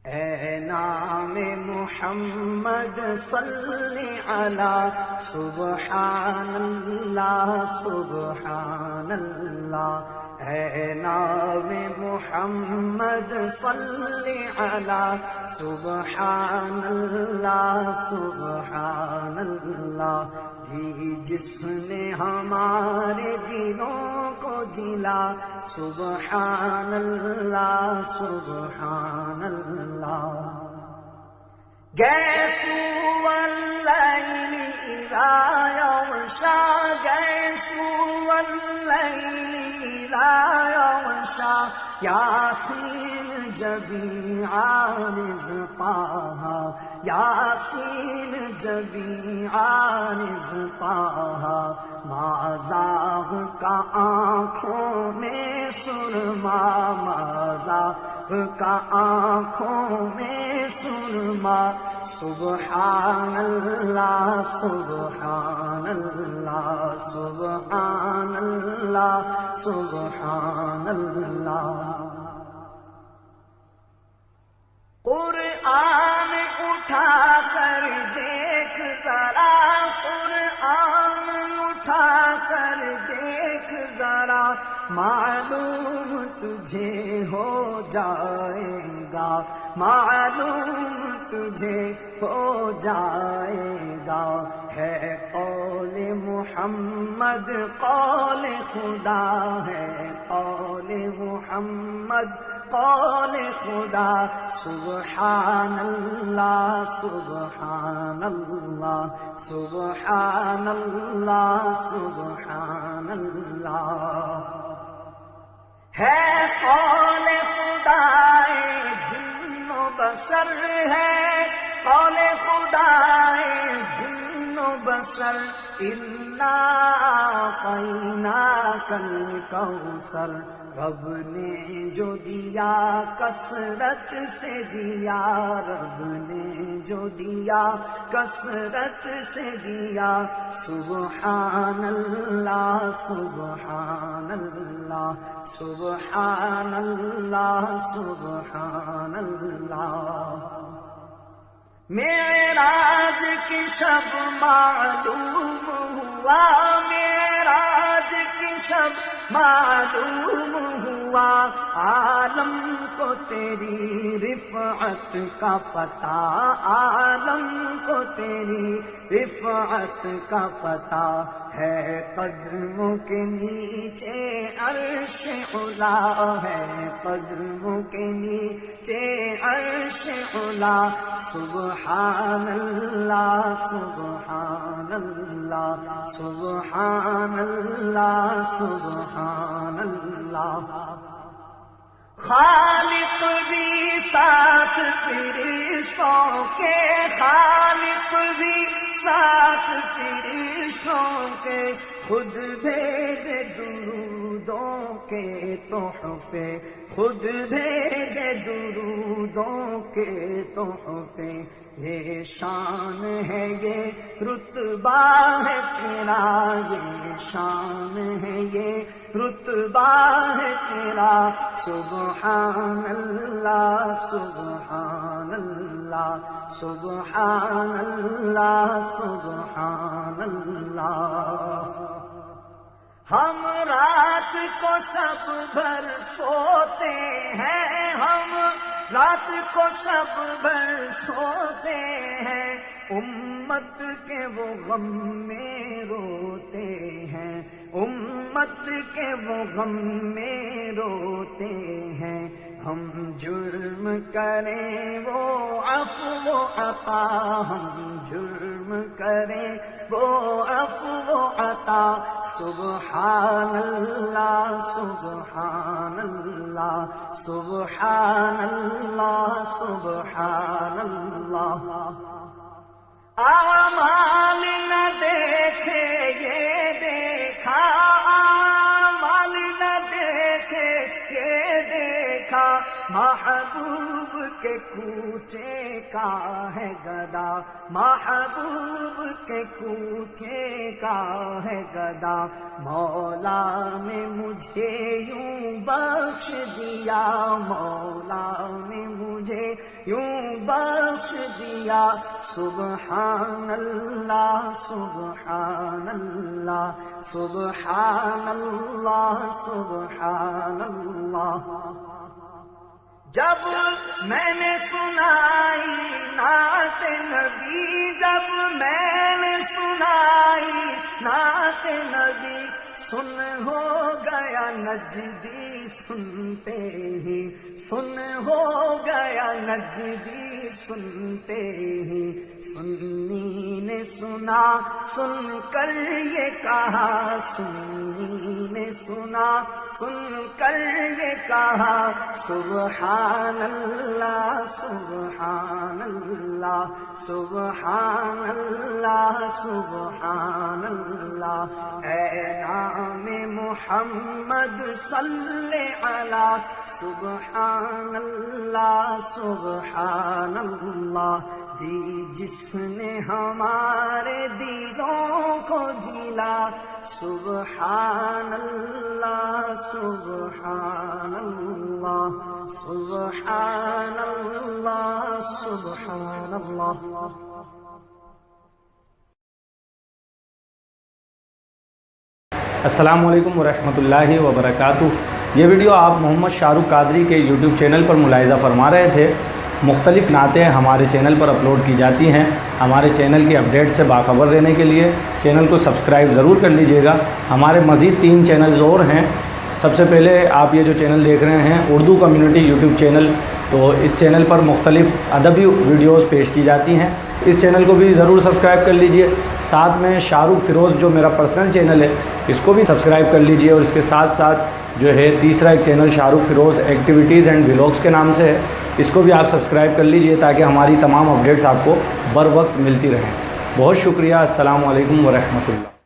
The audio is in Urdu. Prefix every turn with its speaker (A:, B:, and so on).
A: اے نام محمد صلی علی سبحان اللہ سبحان اللہ، اے نام محمد صلی علی سبحان اللہ سبحان اللہ، جس نے ہمارے دلوں کو جلا سبحان اللہ سبحان اللہ، غیث واللیل اذا یغشا، غیث واللیل اذا یغشا، یاسین جمیعاً طٰہٰ، یاسین جمیعاً طٰہٰ، ما زاغ کا آنکھوں میں سرما، ما زاغ کا آنکھوں میں سرما، سبحان اللہ سبحان اللہ سبحان اللہ سبحان اللہ، قرآن اٹھا کر دیکھ ذرا، قرآن اٹھا کر دیکھ ذرا، معلوم تجھے ہو جائے گا، معلوم تجھے ہو جائے گا، ہے قول محمد قول خدا، ہے قول محمد قول خدا، سبحان اللہ سبحان اللہ سبحان اللہ سبحان اللہ، ہے قول خدا جن و بشر، ہے قول خدا جن و بشر، انا اعطیناک الکوثر، رب نے جو دیا کثرت سے دیا، رب نے جو دیا کثرت سے دیا، سبحان اللہ سبحان اللہ سبحان اللہ سبحان اللہ، معراج کی شب معلوم ہوا، معراج کی شب معلوم ہوا، عالم کو تیری رفعت کا پتہ، عالم کو تیری رفعت کا پتہ، ہے قدموں کے نیچے عرش علا، ہے قدموں کے نیچے عرش علا، سبحان اللہ سبحان اللہ سبحان اللہ سبحان اللہ، خالق بھی ساتھ فرشتوں کے، خالق بھی ساتھ فرشتوں کے، خود بھیجے درودوں کے تحفے، خود بھیجے درودوں کے تحفے، یہ شان ہے یہ رتبہ ہے تیرا، یہ شان ہے یہ رتبہ ہے تیرا، سبحان اللہ سبحان اللہ سبحان اللہ سبحان اللہ، ہم رات کو سب بھر سوتے ہیں، ہم رات کو سب بھر سوتے ہیں، امت کے وہ غم میں روتے ہیں، امت کے وہ غم میں روتے ہیں، ہم جرم کریں وہ عفو و عطا، ہم جرم کریں وہ عفو و عطا، سبحان اللہ سبحان اللہ سبحان اللہ سبحان اللہ، اعمال نہ دیکھے یہ دیکھا، اعمال نہ دیکھے یہ دیکھا، محبوب کے کوچے کا ہے گدا، محبوب کے کوچے کا ہے گدا، مولا نے مجھے یوں بخش دیا، مولا نے مجھے یوں بخش دیا، سبحان اللہ سبحان اللہ سبحان اللہ سبحان اللہ۔ جب میں نے سنائی نعت نبی، جب میں نے سنائی نعت نبی، سن ہو گیا نجدی سنتے ہی، سن ہو گیا نجدی سنتے ہی، سنی نے سنا سن کر یہ کہا، سنی نے سنا سن کر یہ کہا، سبحان اللہ سبحان اللہ سبحان اللہ سبحان اللہ۔ اے نام محمد صلی علی، سبحان اللہ سبحان اللہ۔ دی جس نے ہمارے دلوں کو جلا، سبحان اللہ سبحان اللہ سبحان اللہ سبحان اللہ۔
B: السلام علیکم ورحمۃ اللہ وبرکاتہ۔ یہ ویڈیو آپ محمد شاہ رخ قادری کے یوٹیوب چینل پر ملاحظہ فرما رہے تھے۔ مختلف نعتیں ہمارے چینل پر اپلوڈ کی جاتی ہیں۔ ہمارے چینل کی اپڈیٹ سے باخبر رہنے کے لیے چینل کو سبسکرائب ضرور کر لیجئے گا۔ ہمارے مزید 3 چینلز اور ہیں۔ سب سے پہلے آپ یہ جو چینل دیکھ رہے ہیں اردو کمیونٹی یوٹیوب چینل، تو اس چینل پر مختلف ادبی ویڈیوز پیش کی جاتی ہیں، اس چینل کو بھی ضرور سبسکرائب کر لیجئے۔ ساتھ میں شاہ رخ فیروز جو میرا پرسنل چینل ہے اس کو بھی سبسکرائب کر لیجئے، اور اس کے ساتھ ساتھ جو ہے تیسرا ایک channel Shah Rukh Feroz activities and vlogs کے نام سے ہے، اس کو بھی آپ سبسکرائب کر لیجئے تاکہ ہماری تمام اپڈیٹس آپ کو بر وقت ملتی رہیں۔ بہت شکریہ۔ السلام علیکم ورحمۃ اللہ۔